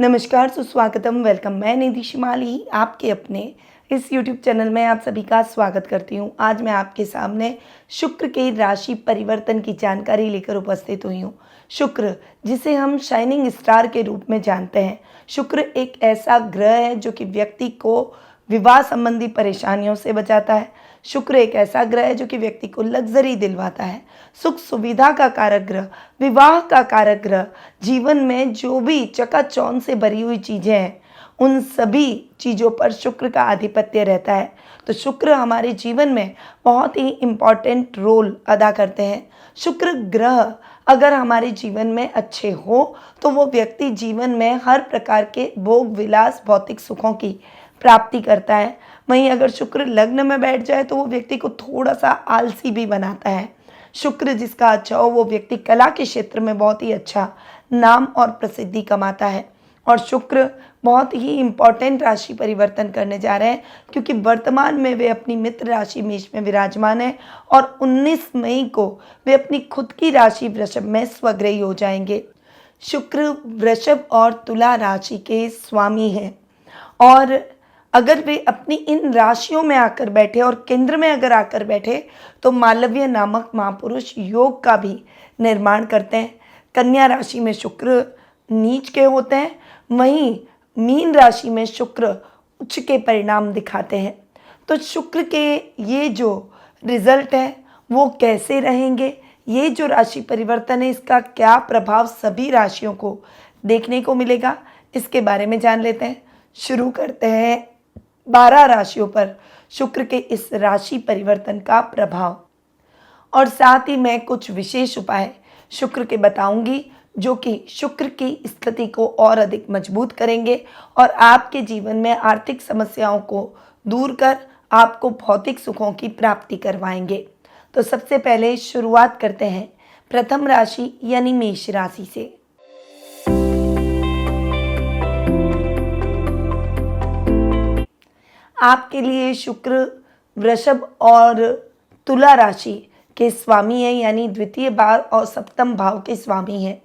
नमस्कार, सुस्वागतम, वेलकम। मैं निधि शिमाली आपके अपने इस यूट्यूब चैनल में आप सभी का स्वागत करती हूँ। आज मैं आपके सामने शुक्र के राशि परिवर्तन की जानकारी लेकर उपस्थित हुई हूँ। शुक्र, जिसे हम शाइनिंग स्टार के रूप में जानते हैं, शुक्र एक ऐसा ग्रह है जो कि व्यक्ति को विवाह संबंधी परेशानियों से बचाता है। शुक्र एक ऐसा ग्रह है जो कि व्यक्ति को लग्जरी दिलवाता है। सुख सुविधा का कारक ग्रह, विवाह का कारक ग्रह, जीवन में जो भी चकाचौंध से भरी हुई चीज़ें हैं उन सभी चीज़ों पर शुक्र का आधिपत्य रहता है। तो शुक्र हमारे जीवन में बहुत ही इम्पॉर्टेंट रोल अदा करते हैं। शुक्र ग्रह अगर हमारे जीवन में अच्छे हो तो वो व्यक्ति जीवन में हर प्रकार के भोग विलास भौतिक सुखों की प्राप्ति करता है। वहीं अगर शुक्र लग्न में बैठ जाए तो वो व्यक्ति को थोड़ा सा आलसी भी बनाता है। शुक्र जिसका अच्छा हो वो व्यक्ति कला के क्षेत्र में बहुत ही अच्छा नाम और प्रसिद्धि कमाता है। और शुक्र बहुत ही इम्पॉर्टेंट राशि परिवर्तन करने जा रहे हैं क्योंकि वर्तमान में वे अपनी मित्र राशि मेष में विराजमान है और 19 मई को वे अपनी खुद की राशि वृषभ में स्वग्रही हो जाएंगे। शुक्र वृषभ और तुला राशि के स्वामी हैं और अगर वे अपनी इन राशियों में आकर बैठे और केंद्र में अगर आकर बैठे तो मालव्य नामक महापुरुष योग का भी निर्माण करते हैं। कन्या राशि में शुक्र नीच के होते हैं, वहीं मीन राशि में शुक्र उच्च के परिणाम दिखाते हैं। तो शुक्र के ये जो रिजल्ट है वो कैसे रहेंगे, ये जो राशि परिवर्तन है इसका क्या प्रभाव सभी राशियों को देखने को मिलेगा, इसके बारे में जान लेते हैं। शुरू करते हैं 12 राशियों पर शुक्र के इस राशि परिवर्तन का प्रभाव और साथ ही मैं कुछ विशेष उपाय शुक्र के बताऊंगी जो कि शुक्र की स्थिति को और अधिक मजबूत करेंगे और आपके जीवन में आर्थिक समस्याओं को दूर कर आपको भौतिक सुखों की प्राप्ति करवाएंगे। तो सबसे पहले शुरुआत करते हैं प्रथम राशि यानी मेष राशि से। आपके लिए शुक्र वृषभ और तुला राशि के स्वामी है, यानी द्वितीय भाव और सप्तम भाव के स्वामी हैं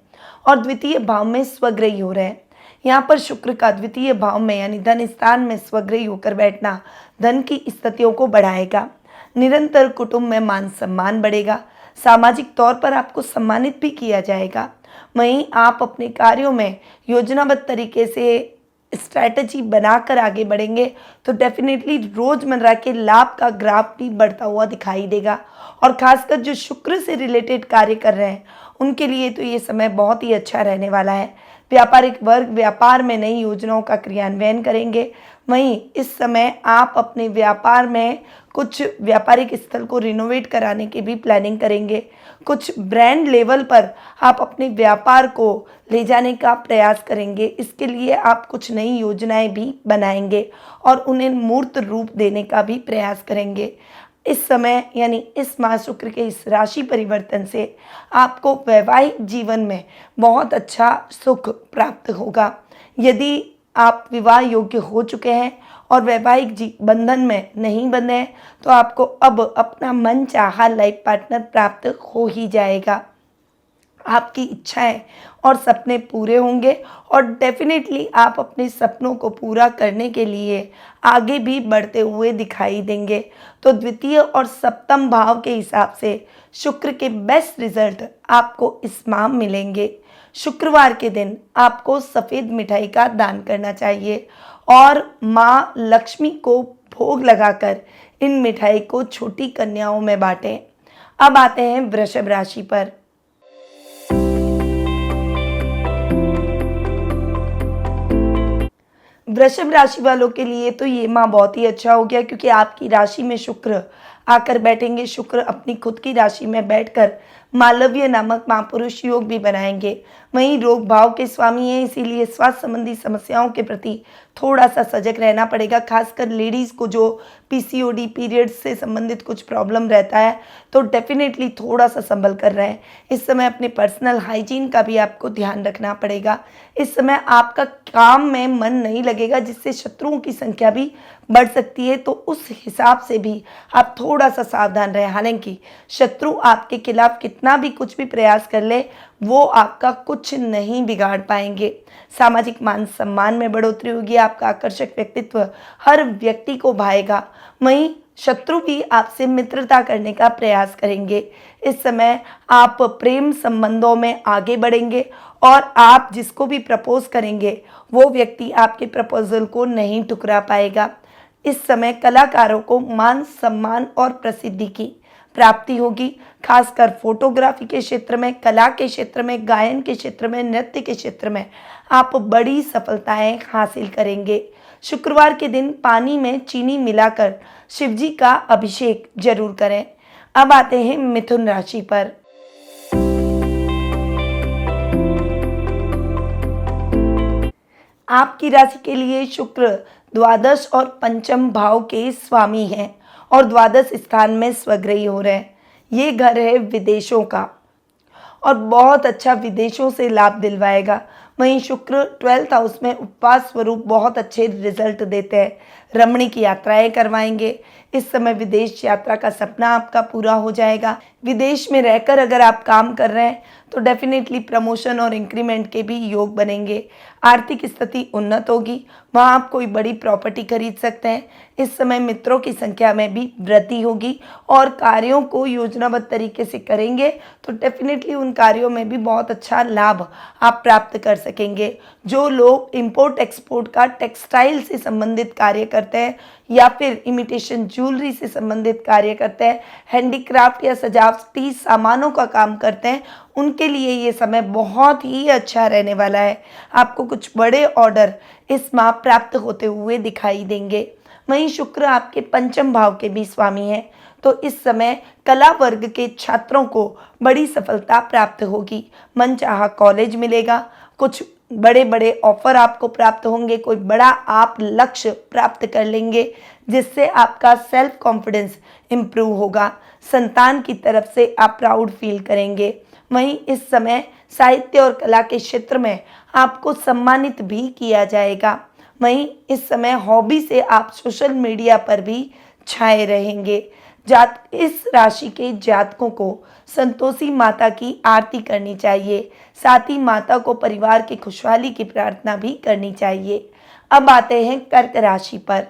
और द्वितीय भाव में स्वग्रही हो रहे हैं। यहाँ पर शुक्र का द्वितीय भाव में यानी धन स्थान में स्वग्रही होकर बैठना धन की स्थितियों को बढ़ाएगा। निरंतर कुटुंब में मान सम्मान बढ़ेगा, सामाजिक तौर पर आपको सम्मानित भी किया जाएगा। वहीं आप अपने कार्यों में योजनाबद्ध तरीके से स्ट्रैटेजी बनाकर आगे बढ़ेंगे तो डेफिनेटली रोजमर्रा के लाभ का ग्राफ भी बढ़ता हुआ दिखाई देगा और खासकर जो शुक्र से रिलेटेड कार्य कर रहे हैं उनके लिए तो ये समय बहुत ही अच्छा रहने वाला है। व्यापारिक वर्ग व्यापार में नई योजनाओं का क्रियान्वयन करेंगे। वहीं इस समय आप अपने व्यापार में कुछ व्यापारिक स्थल को रिनोवेट कराने की भी प्लानिंग करेंगे। कुछ ब्रांड लेवल पर आप अपने व्यापार को ले जाने का प्रयास करेंगे। इसके लिए आप कुछ नई योजनाएं भी बनाएंगे और उन्हें मूर्त रूप देने का भी प्रयास करेंगे। इस समय यानी इस माह शुक्र के इस राशि परिवर्तन से आपको वैवाहिक जीवन में बहुत अच्छा सुख प्राप्त होगा। यदि आप विवाह योग्य हो चुके हैं और वैवाहिक बंधन में नहीं बंधे हैं तो आपको अब अपना मनचाहा लाइफ पार्टनर प्राप्त हो ही जाएगा। आपकी इच्छाएं और सपने पूरे होंगे और डेफिनेटली आप अपने सपनों को पूरा करने के लिए आगे भी बढ़ते हुए दिखाई देंगे। तो द्वितीय और सप्तम भाव के हिसाब से शुक्र के बेस्ट रिजल्ट आपको इस माह मिलेंगे। शुक्रवार के दिन आपको सफ़ेद मिठाई का दान करना चाहिए और माँ लक्ष्मी को भोग लगाकर इन मिठाई को छोटी कन्याओं में बांटें। अब आते हैं वृषभ राशि पर। वृषभ राशि वालों के लिए तो ये माह बहुत ही अच्छा हो गया क्योंकि आपकी राशि में शुक्र आकर बैठेंगे। शुक्र अपनी खुद की राशि में बैठकर मालव्य नामक महापुरुष योग भी बनाएंगे। वहीं रोग भाव के स्वामी हैं, इसीलिए स्वास्थ्य संबंधी समस्याओं के प्रति थोड़ा सा सजग रहना पड़ेगा। खासकर लेडीज़ को जो पीसीओडी पीरियड्स से संबंधित कुछ प्रॉब्लम रहता है तो डेफिनेटली थोड़ा सा संभल कर रहें। इस समय अपने पर्सनल हाइजीन का भी आपको ध्यान रखना पड़ेगा। इस समय आपका काम में मन नहीं लगेगा जिससे शत्रुओं की संख्या भी बढ़ सकती है, तो उस हिसाब से भी आप थोड़ा सा सावधान रहें। हालांकि शत्रु आपके खिलाफ कितने कितना भी कुछ भी प्रयास कर ले, वो आपका कुछ नहीं बिगाड़ पाएंगे। सामाजिक मान सम्मान में बढ़ोतरी होगी, आपका आकर्षक व्यक्तित्व हर व्यक्ति को भाएगा। वहीं शत्रु भी आपसे मित्रता करने का प्रयास करेंगे। इस समय आप प्रेम संबंधों में आगे बढ़ेंगे और आप जिसको भी प्रपोज करेंगे वो व्यक्ति आपके प्रपोजल को नहीं ठुकरा पाएगा। इस समय कलाकारों को मान सम्मान और प्रसिद्धि की प्राप्ति होगी। खासकर फोटोग्राफी के क्षेत्र में, कला के क्षेत्र में, गायन के क्षेत्र में, नृत्य के क्षेत्र में आप बड़ी सफलताएं हासिल करेंगे। शुक्रवार के दिन पानी में चीनी मिलाकर शिवजी का अभिषेक जरूर करें। अब आते हैं मिथुन राशि पर। आपकी राशि के लिए शुक्र द्वादश और पंचम भाव के स्वामी हैं और द्वादश स्थान में स्वग्रही हो रहे हैं। ये घर है विदेशों का और बहुत अच्छा विदेशों से लाभ दिलवाएगा। वहीं शुक्र 12th हाउस में उपवास स्वरूप बहुत अच्छे रिजल्ट देते हैं, रमणीक यात्राएं करवाएंगे। इस समय विदेश यात्रा का सपना आपका पूरा हो जाएगा। विदेश में रहकर अगर आप काम कर रहे हैं तो डेफिनेटली प्रमोशन और इंक्रीमेंट के भी योग बनेंगे। आर्थिक स्थिति उन्नत होगी, वहाँ आप कोई बड़ी प्रॉपर्टी खरीद सकते हैं। इस समय मित्रों की संख्या में भी वृद्धि होगी और कार्यों को योजनाबद्ध तरीके से करेंगे तो डेफिनेटली उन कार्यों में भी बहुत अच्छा लाभ आप प्राप्त कर सकेंगे। जो लोग इंपोर्ट एक्सपोर्ट का टेक्सटाइल से संबंधित कार्य करते हैं या फिर इमिटेशन ज्वेलरी से संबंधित कार्य करते हैं, हैंडीक्राफ्ट या सजावटी सामानों का काम करते हैं, उनके लिए ये समय बहुत ही अच्छा रहने वाला है। आपको कुछ बड़े ऑर्डर इस माह प्राप्त होते हुए दिखाई देंगे। वहीं शुक्र आपके पंचम भाव के भी स्वामी हैं, तो इस समय कला वर्ग के छात्रों को बड़ी सफलता प्राप्त होगी। मनचाहा कॉलेज मिलेगा, कुछ बड़े बड़े ऑफर आपको प्राप्त होंगे, कोई बड़ा आप लक्ष्य प्राप्त कर लेंगे जिससे आपका सेल्फ कॉन्फिडेंस इम्प्रूव होगा। संतान की तरफ से आप प्राउड फील करेंगे। वहीं इस समय साहित्य और कला के क्षेत्र में आपको सम्मानित भी किया जाएगा। वहीं इस समय हॉबी से आप सोशल मीडिया पर भी छाए रहेंगे। इस राशि के जातकों को संतोषी माता की आरती करनी चाहिए, साथ ही माता को परिवार की खुशहाली की प्रार्थना भी करनी चाहिए। अब आते हैं कर्क राशि पर।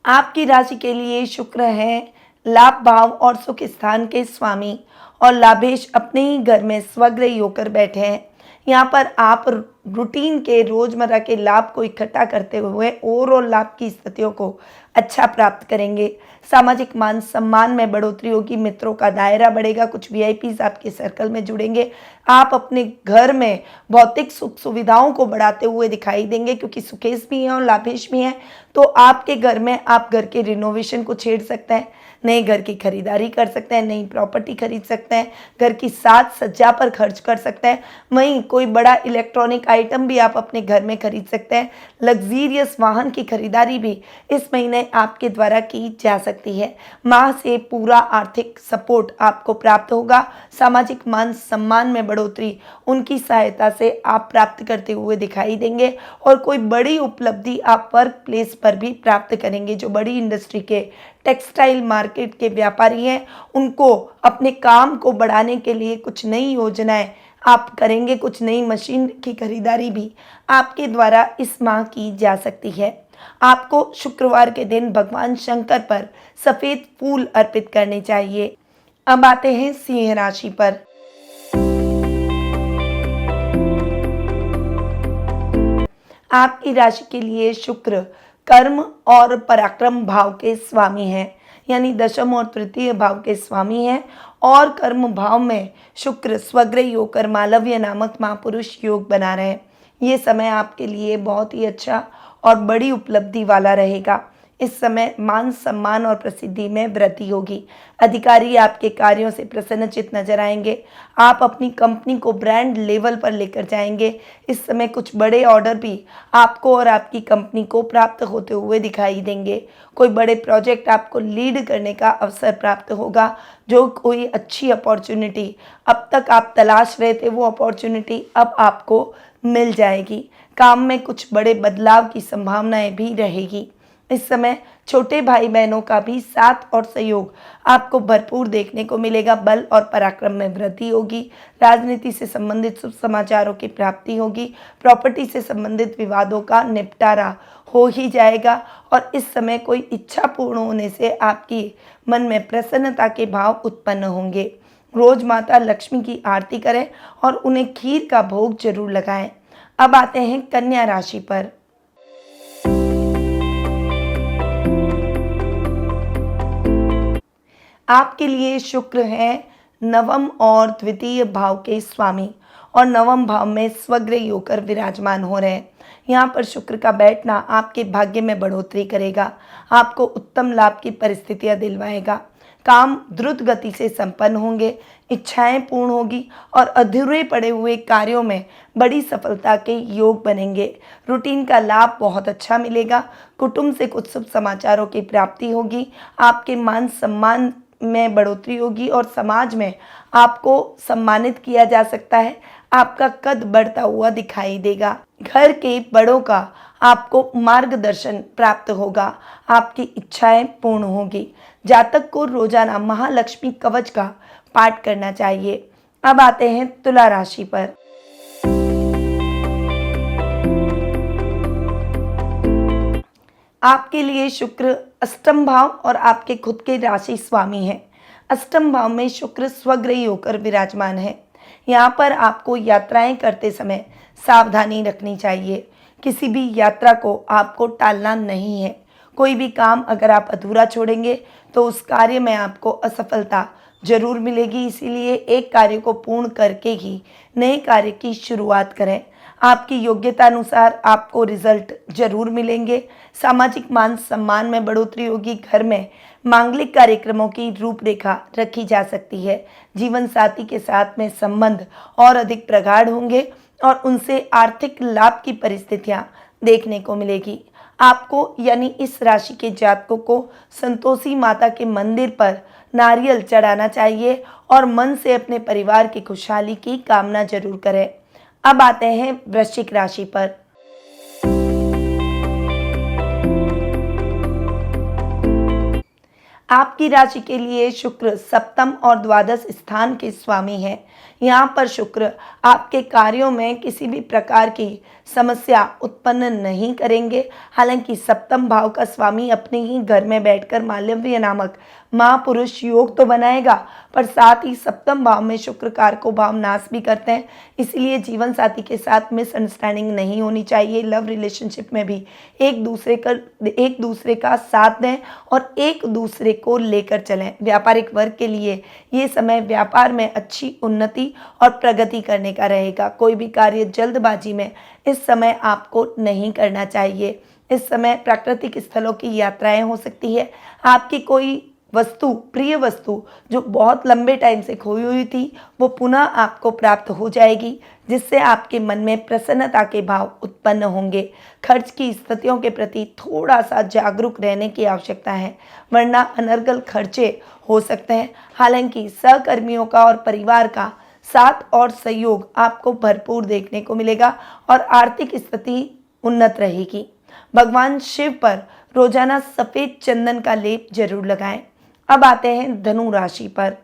आपकी राशि के लिए शुक्र है लाभ भाव और सुख स्थान के स्वामी और लाभेश अपने ही घर में स्वग्रही होकर बैठे हैं। यहाँ पर आप रूटीन के रोजमर्रा के लाभ को इकट्ठा करते हुए ओवरऑल लाभ की स्थितियों को अच्छा प्राप्त करेंगे। सामाजिक मान सम्मान में बढ़ोतरी होगी, मित्रों का दायरा बढ़ेगा, कुछ वीआईपीज आपके सर्कल में जुड़ेंगे। आप अपने घर में भौतिक सुख सुविधाओं को बढ़ाते हुए दिखाई देंगे क्योंकि सुकेश भी हैं और लाभेश भी हैं। तो आपके घर में आप घर के रिनोवेशन को छेड़ सकते हैं, नए घर की खरीदारी कर सकते हैं, नई प्रॉपर्टी खरीद सकते हैं, घर की साज सज्जा पर खर्च कर सकते हैं। वहीं कोई बड़ा इलेक्ट्रॉनिक आइटम भी आप अपने घर में खरीद सकते हैं। लग्जीरियस वाहन की खरीदारी भी इस महीने आपके द्वारा की जा सकती है। माह से पूरा आर्थिक सपोर्ट आपको प्राप्त होगा। सामाजिक मान सम्मान में बढ़ोतरी उनकी सहायता से आप प्राप्त करते हुए दिखाई देंगे और कोई बड़ी उपलब्धि आप वर्क प्लेस पर भी प्राप्त करेंगे। जो बड़ी इंडस्ट्री के टेक्सटाइल मार्केट के व्यापारी हैं, उनको अपने काम को बढ़ाने के लिए कुछ नई योजनाएं आप करेंगे। कुछ नई मशीन की खरीदारी भी आपके द्वारा इस माह की जा सकती है। आपको शुक्रवार के दिन भगवान शंकर पर सफेद फूल अर्पित करने चाहिए। अब आते हैं सिंह राशि पर। आपकी राशि के लिए शुक्र कर्म और पराक्रम भाव के स्वामी हैं, यानी दशम और तृतीय भाव के स्वामी हैं और कर्म भाव में शुक्र स्वग्रही होकर मालव्य नामक महापुरुष योग बना रहे हैं। ये समय आपके लिए बहुत ही अच्छा और बड़ी उपलब्धि वाला रहेगा। इस समय मान सम्मान और प्रसिद्धि में वृद्धि होगी। अधिकारी आपके कार्यों से प्रसन्नचित नजर आएंगे। आप अपनी कंपनी को ब्रांड लेवल पर लेकर जाएंगे। इस समय कुछ बड़े ऑर्डर भी आपको और आपकी कंपनी को प्राप्त होते हुए दिखाई देंगे। कोई बड़े प्रोजेक्ट आपको लीड करने का अवसर प्राप्त होगा। जो कोई अच्छी अपॉर्चुनिटी अब तक आप तलाश रहे थे, वो अपॉर्चुनिटी अब आपको मिल जाएगी। काम में कुछ बड़े बदलाव की संभावनाएं भी रहेगी। इस समय छोटे भाई बहनों का भी साथ और सहयोग आपको भरपूर देखने को मिलेगा। बल और पराक्रम में वृद्धि होगी। राजनीति से संबंधित शुभ समाचारों की प्राप्ति होगी। प्रॉपर्टी से संबंधित विवादों का निपटारा हो ही जाएगा और इस समय कोई इच्छा पूर्ण होने से आपकी मन में प्रसन्नता के भाव उत्पन्न होंगे। रोज माता लक्ष्मी की आरती करें और उन्हें खीर का भोग जरूर लगाएं। अब आते हैं कन्या राशि पर। आपके लिए शुक्र है नवम और द्वितीय भाव के स्वामी और नवम भाव में स्वग्रही होकर विराजमान हो रहे हैं। यहाँ पर शुक्र का बैठना आपके भाग्य में बढ़ोतरी करेगा, आपको उत्तम लाभ की परिस्थितियाँ दिलवाएगा। काम द्रुत गति से संपन्न होंगे, इच्छाएं पूर्ण होगी और अधूरे पड़े हुए कार्यों में बड़ी सफलता के योग बनेंगे। रूटीन का लाभ बहुत अच्छा मिलेगा। कुटुंब से कुछ शुभ समाचारों की प्राप्ति होगी। आपके मान सम्मान में बढ़ोतरी होगी और समाज में आपको सम्मानित किया जा सकता है। आपका कद बढ़ता हुआ दिखाई देगा। घर के बड़ों का आपको मार्गदर्शन प्राप्त होगा। आपकी इच्छाएं पूर्ण होगी। जातक को रोजाना महालक्ष्मी कवच का पाठ करना चाहिए। अब आते हैं तुला राशि पर। आपके लिए शुक्र अष्टम भाव और आपके खुद के राशि स्वामी है। अष्टम भाव में शुक्र स्वग्रही होकर विराजमान है। यहाँ पर आपको यात्राएं करते समय सावधानी रखनी चाहिए। किसी भी यात्रा को आपको टालना नहीं है। कोई भी काम अगर आप अधूरा छोड़ेंगे तो उस कार्य में आपको असफलता जरूर मिलेगी। इसीलिए एक कार्य को पूर्ण करके ही नए कार्य की शुरुआत करें। आपकी योग्यता अनुसार आपको रिजल्ट जरूर मिलेंगे। सामाजिक मान सम्मान में बढ़ोतरी होगी। घर में मांगलिक कार्यक्रमों की रूपरेखा रखी जा सकती है। जीवन साथी के साथ में संबंध और अधिक प्रगाढ़ होंगे और उनसे आर्थिक लाभ की परिस्थितियां देखने को मिलेगी। आपको यानी इस राशि के जातकों को संतोषी माता के मंदिर पर नारियल चढ़ाना चाहिए और मन से अपने परिवार की खुशहाली की कामना जरूर करें। अब आते हैं वृश्चिक राशि पर। आपकी राशि के लिए शुक्र सप्तम और द्वादश स्थान के स्वामी है। यहाँ पर शुक्र आपके कार्यों में किसी भी प्रकार की समस्या उत्पन्न नहीं करेंगे। हालांकि सप्तम भाव का स्वामी अपने ही घर में बैठकर मालव्य नामक महापुरुष योग तो बनाएगा, पर साथ ही सप्तम भाव में शुक्र कारको भाव नाश भी करते हैं। इसलिए जीवन साथी के साथ मिसअंडरस्टैंडिंग नहीं होनी चाहिए। लव रिलेशनशिप में भी एक दूसरे का साथ दें और एक दूसरे को लेकर चलें। व्यापारिक वर्ग के लिए ये समय व्यापार में अच्छी उन्नति और प्रगति करने का रहेगा। कोई भी कार्य जल्दबाजी में इस समय आपको नहीं करना चाहिए। इस समय प्राकृतिक स्थलों की यात्राएं हो सकती है। आपकी कोई वस्तु, प्रिय वस्तु जो बहुत लंबे टाइम से खोई हुई थी, वो पुनः आपको प्राप्त हो जाएगी, जिससे आपके मन में प्रसन्नता के भाव उत्पन्न होंगे। खर्च की स्थितियों के प्रति थोड़ा सा जागरूक रहने की आवश्यकता है, वरना अनर्गल खर्चे हो सकते हैं। हालांकि सहकर्मियों का और परिवार का साथ और सहयोग आपको भरपूर देखने को मिलेगा और आर्थिक स्थिति उन्नत रहेगी। भगवान शिव पर रोजाना सफेद चंदन का लेप जरूर लगाएं। अब आते हैं धनु राशि पर।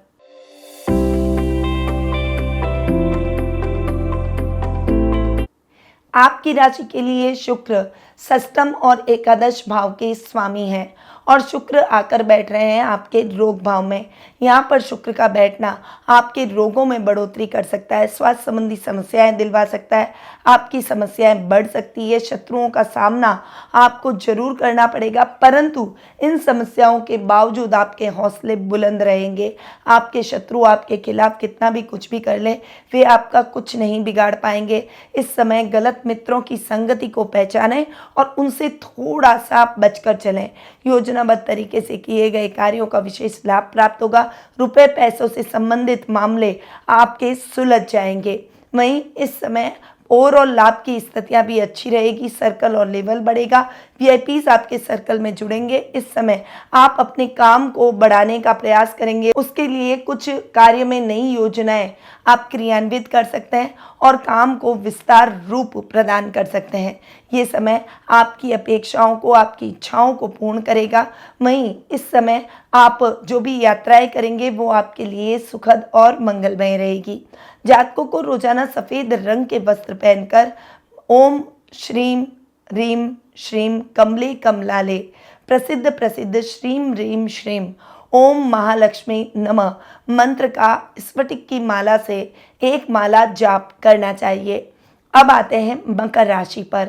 आपकी राशि के लिए शुक्र षष्ठम और एकादश भाव के स्वामी हैं और शुक्र आकर बैठ रहे हैं आपके रोग भाव में। यहाँ पर शुक्र का बैठना आपके रोगों में बढ़ोतरी कर सकता है, स्वास्थ्य संबंधी समस्याएं दिलवा सकता है, आपकी समस्याएं बढ़ सकती है। शत्रुओं का सामना आपको जरूर करना पड़ेगा, परंतु इन समस्याओं के बावजूद आपके हौसले बुलंद रहेंगे। आपके शत्रु आपके खिलाफ कितना भी कुछ भी कर ले, वे आपका कुछ नहीं बिगाड़ पाएंगे। इस समय गलत मित्रों की संगति को पहचानें और उनसे थोड़ा सा बचकर चलें। योजनाबद्ध तरीके से किए गए कार्यों का विशेष लाभ प्राप्त होगा। रुपए पैसों से संबंधित मामले आपके सुलझ जाएंगे। वहीं इस समय ओवरऑल लाभ की स्थितियां भी अच्छी रहेगी। सर्कल और लेवल बढ़ेगा। वीआईपीज आपके सर्कल में जुड़ेंगे। इस समय आप अपने काम को बढ़ाने का प्रयास करेंगे। उसके लिए कुछ कार्य में नई योजनाएं आप क्रियान्वित कर सकते हैं और काम को विस्तार रूप प्रदान कर सकते हैं। ये समय आपकी अपेक्षाओं को, आपकी इच्छाओं को पूर्ण करेगा। वहीं इस समय आप जो भी यात्राएं करेंगे वो आपके लिए सुखद और मंगलमय रहेगी। जातकों को रोजाना सफ़ेद रंग के वस्त्र पहनकर ओम श्रीम रीम श्रीम कमले कमलाले प्रसिद्ध प्रसिद्ध श्रीम रीम श्रीम ओम महालक्ष्मी नमः मंत्र का स्फटिक की माला से एक माला जाप करना चाहिए। अब आते हैं मकर राशि पर।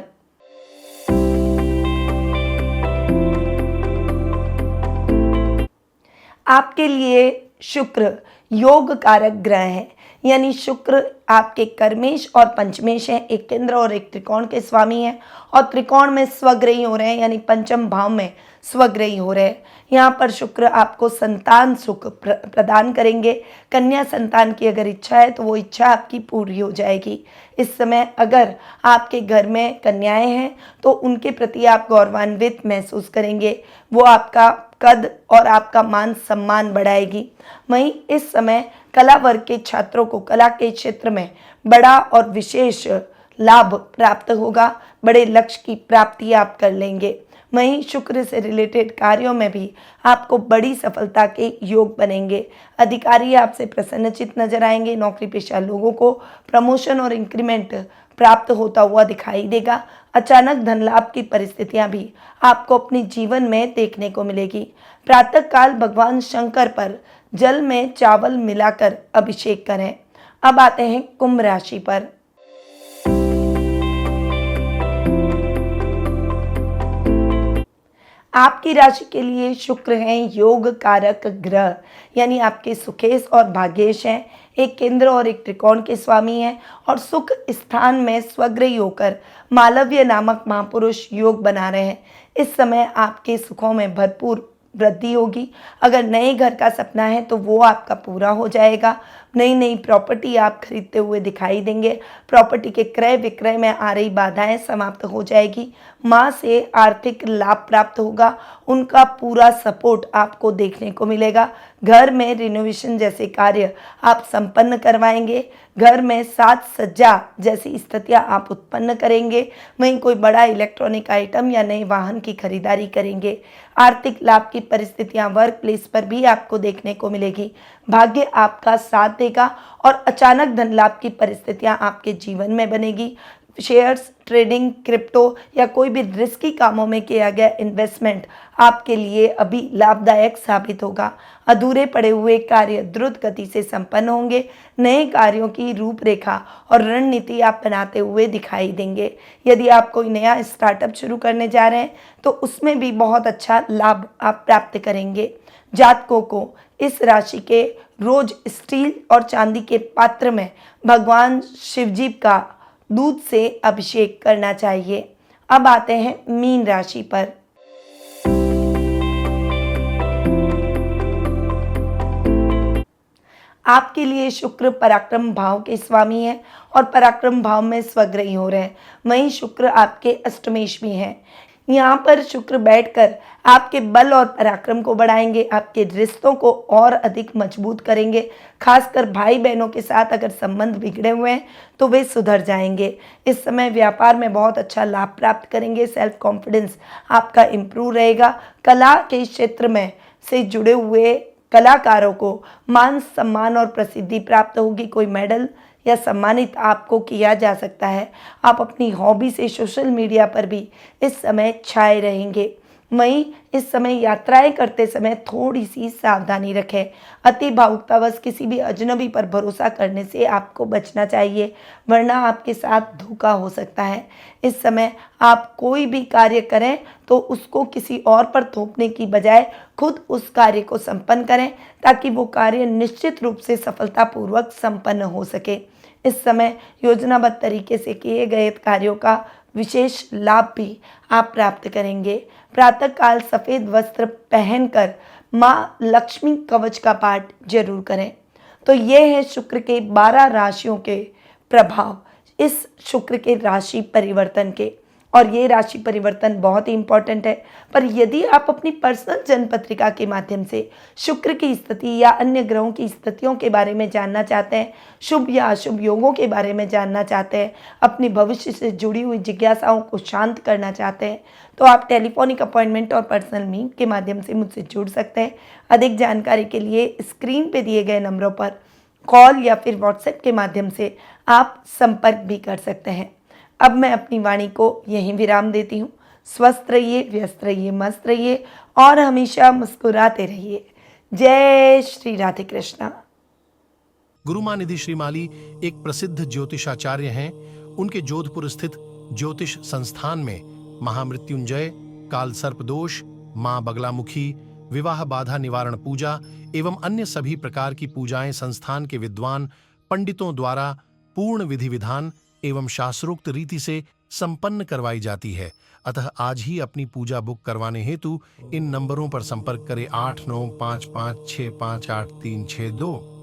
आपके लिए शुक्र योग कारक ग्रह है, यानी शुक्र आपके कर्मेश और पंचमेश हैं, एक केंद्र और एक त्रिकोण के स्वामी हैं और त्रिकोण में स्वग्रही हो रहे हैं, यानी पंचम भाव में स्वग्रही हो रहे हैं। यहाँ पर शुक्र आपको संतान सुख प्रदान करेंगे। कन्या संतान की अगर इच्छा है तो वो इच्छा आपकी पूरी हो जाएगी। इस समय अगर आपके घर में कन्याएं हैं तो उनके प्रति आप गौरवान्वित महसूस करेंगे, वो आपका कद और आपका मान सम्मान बढ़ाएगी। वहीं इस समय कला वर्ग के छात्रों को कला के क्षेत्र में बड़ा और विशेष लाभ प्राप्त होगा, बड़े लक्ष्य की प्राप्ति आप कर लेंगे। वहीं शुक्र से रिलेटेड कार्यों में भी आपको बड़ी सफलता के योग बनेंगे। अधिकारी आपसे प्रसन्नचित नजर आएंगे। नौकरी पेशा लोगों को प्रमोशन और इंक्रीमेंट प्राप्त होता हुआ दिखाई देगा। अचानक धन लाभ की परिस्थितियां भी आपको अपने जीवन में देखने को मिलेगी। प्रातःकाल भगवान शंकर पर जल में चावल मिलाकर अभिषेक करें। अब आते हैं कुंभ राशि पर। आपकी राशि के लिए शुक्र हैं योग कारक ग्रह, यानी आपके सुखेश और भाग्येश हैं, एक केंद्र और एक त्रिकोण के स्वामी हैं और सुख स्थान में स्वग्रही होकर मालव्य नामक महापुरुष योग बना रहे हैं। इस समय आपके सुखों में भरपूर वृद्धि होगी। अगर नए घर का सपना है तो वो आपका पूरा हो जाएगा। नई नई प्रॉपर्टी आप खरीदते हुए दिखाई देंगे। प्रॉपर्टी के क्रय विक्रय में आ रही बाधाएं समाप्त हो जाएगी। माँ से आर्थिक लाभ प्राप्त होगा, उनका पूरा सपोर्ट आपको देखने को मिलेगा। घर में रिनोवेशन जैसे कार्य आप संपन्न करवाएंगे। घर में साज सज्जा जैसी स्थितियां आप उत्पन्न करेंगे। वहीं कोई बड़ा इलेक्ट्रॉनिक आइटम या नए वाहन की खरीदारी करेंगे। आर्थिक लाभ की परिस्थितियां वर्क प्लेस पर भी आपको देखने को मिलेगी। भाग्य आपका साथ देगा और अचानक धन लाभ की परिस्थितियां आपके जीवन में बनेगी। शेयर्स, ट्रेडिंग, क्रिप्टो या कोई भी रिस्की कामों में किया गया इन्वेस्टमेंट आपके लिए अभी लाभदायक साबित होगा। अधूरे पड़े हुए कार्य द्रुत गति से संपन्न होंगे। नए कार्यों की रूपरेखा और रणनीति आप बनाते हुए दिखाई देंगे। यदि आप कोई नया स्टार्टअप शुरू करने जा रहे हैं तो उसमें भी बहुत अच्छा लाभ आप प्राप्त करेंगे। जातकों को इस राशि के रोज स्टील और चांदी के पात्र में भगवान शिवजी का दूध से अभिषेक करना चाहिए। अब आते हैं मीन राशि पर। आपके लिए शुक्र पराक्रम भाव के स्वामी है और पराक्रम भाव में स्वग्रही हो रहे हैं। वहीं शुक्र आपके अष्टमेश भी हैं। यहाँ पर शुक्र बैठकर आपके बल और पराक्रम को बढ़ाएंगे, आपके रिश्तों को और अधिक मजबूत करेंगे। खासकर भाई बहनों के साथ अगर संबंध बिगड़े हुए हैं तो वे सुधर जाएंगे। इस समय व्यापार में बहुत अच्छा लाभ प्राप्त करेंगे। सेल्फ कॉन्फिडेंस आपका इम्प्रूव रहेगा। कला के क्षेत्र में से जुड़े हुए कलाकारों को मान सम्मान और प्रसिद्धि प्राप्त होगी। कोई मेडल या सम्मानित आपको किया जा सकता है। आप अपनी हॉबी से सोशल मीडिया पर भी इस समय छाए रहेंगे। वहीं इस समय यात्राएं करते समय थोड़ी सी सावधानी रखें। अति भावुकतावश किसी भी अजनबी पर भरोसा करने से आपको बचना चाहिए, वरना आपके साथ धोखा हो सकता है। इस समय आप कोई भी कार्य करें तो उसको किसी और पर थोपने की बजाय खुद उस कार्य को संपन्न करें, ताकि वो कार्य निश्चित रूप से सफलतापूर्वक संपन्न हो सके। इस समय योजनाबद्ध तरीके से किए गए कार्यों का विशेष लाभ भी आप प्राप्त करेंगे। प्रातःकाल सफ़ेद वस्त्र पहनकर माँ लक्ष्मी कवच का पाठ जरूर करें। तो ये है शुक्र के 12 राशियों के प्रभाव इस शुक्र के राशि परिवर्तन के। और ये राशि परिवर्तन बहुत ही इंपॉर्टेंट है। पर यदि आप अपनी पर्सनल जन्म पत्रिका के माध्यम से शुक्र की स्थिति या अन्य ग्रहों की स्थितियों के बारे में जानना चाहते हैं, शुभ या अशुभ योगों के बारे में जानना चाहते हैं, अपनी भविष्य से जुड़ी हुई जिज्ञासाओं को शांत करना चाहते हैं, तो आप टेलीफोनिक अपॉइंटमेंट और पर्सनल मीट के माध्यम से मुझसे जुड़ सकते हैं। अधिक जानकारी के लिए स्क्रीन पे दिए गए नंबरों पर कॉल या फिर व्हाट्सएप के माध्यम से आप संपर्क भी कर सकते हैं। अब मैं अपनी वाणी को यहीं विराम देती हूँ। स्वस्थ रहिए, व्यस्त रहिए, मस्त रहिए और हमेशा मुस्कुराते रहिए। जय श्री राधे कृष्णा। गुरुमां निधि श्रीमाली एक प्रसिद्ध ज्योतिषाचार्य हैं। उनके जोधपुर स्थित ज्योतिष संस्थान में महामृत्युंजय, काल सर्प दोष, मां बगलामुखी, विवाह बाधा निवारण पूजा एवं अन्य सभी प्रकार की पूजाएं संस्थान के विद्वान पंडितों द्वारा पूर्ण विधि विधान एवं शास्त्रोक्त रीति से संपन्न करवाई जाती है। अतः आज ही अपनी पूजा बुक करवाने हेतु इन नंबरों पर संपर्क करें 8955658362।